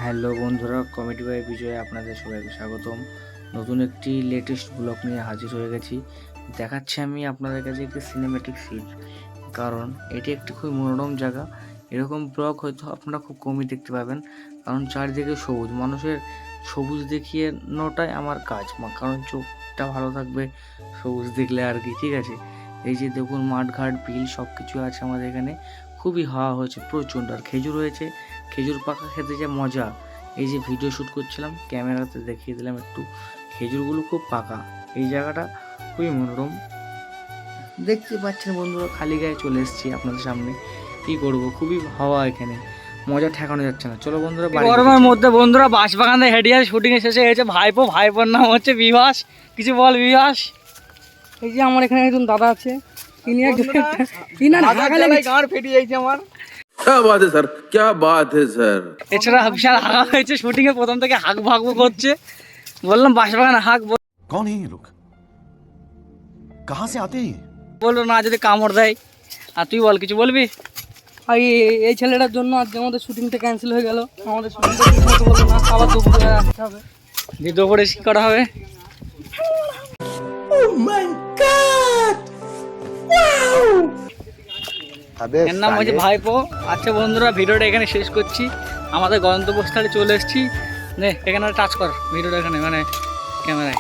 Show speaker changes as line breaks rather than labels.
Hello বন্ধুরা, comedy by বিজয় আপনাদের সবাইকে স্বাগতম। নতুন একটি লেটেস্ট ব্লগ নিয়ে হাজির হয়ে গেছি। দেখাচ্ছি আমি আপনাদের কাছে একটি সিনেমেটিক সিন, কারণ এটি একটি খুব মনোরম জায়গা। এরকম ব্লগ হয়তো আপনারা খুব কমই দেখতে পাবেন, কারণ চারিদিকে সবুজ। মানুষের সবুজ দেখিয়ে নোটাই আমার কাজ, কারণ চোখটা ভালো থাকবে সবুজ দেখলে আর কি। ঠিক আছে, এই যে দেখুন মাঠঘাট বিল সব কিছু আছে আমাদের এখানে। খুবই হাওয়া হয়েছে প্রচণ্ড, আর খেজুর হয়েছে। খেজুর পাকা খেতে যে মজা! এই যে ভিডিও শ্যুট করছিলাম, ক্যামেরাতে দেখিয়ে দিলাম একটু। খেজুরগুলো খুব পাকা। এই জায়গাটা খুবই মনোরম, দেখতে পাচ্ছেন বন্ধুরা। খালি গায়ে চলে এসেছি আপনাদের সামনে, কি করব, খুবই হাওয়া এখানে, মজা ঠেকানো যাচ্ছে না। চলো বন্ধুরা,
গরমের মধ্যে বন্ধুরা বাঁশবাগানে হেডিয়ার শুটিং শেষে হয়েছে ভাইপোর নাম হচ্ছে বিভাস। কিছু বল বিভাস। এই যে আমার এখানে একজন দাদা আছে, এছাড়া বিশাল হাগা হয়েছে শুটিং এ, প্রথম থেকে হাগ ভাগবো করছে। বললাম বাঁশবাগানে হাগ,
कौन है ये लोग? कहाँ से आते हैं?
বললো না যদি কামড় দেয়। আর তুই বল, কিছু বলবি? আর এই ছেলেটার জন্য আজকে আমাদের শুটিংটা ক্যান্সেল হয়ে গেল। আমাদের শুটিংটা ঠিকমতো হলো না, আবার দুপুরে আসতে হবে। দিয়ে দুপুরে কি করা হবে? এর নাম হচ্ছে ভাইপো। আচ্ছা বন্ধুরা, ভিডিওটা এখানে শেষ করছি। আমাদের গন্তব্যস্থলে চলে এসেছি। নে এখানে টাচ কর ভিডিওটা, এখানে মানে ক্যামেরায়।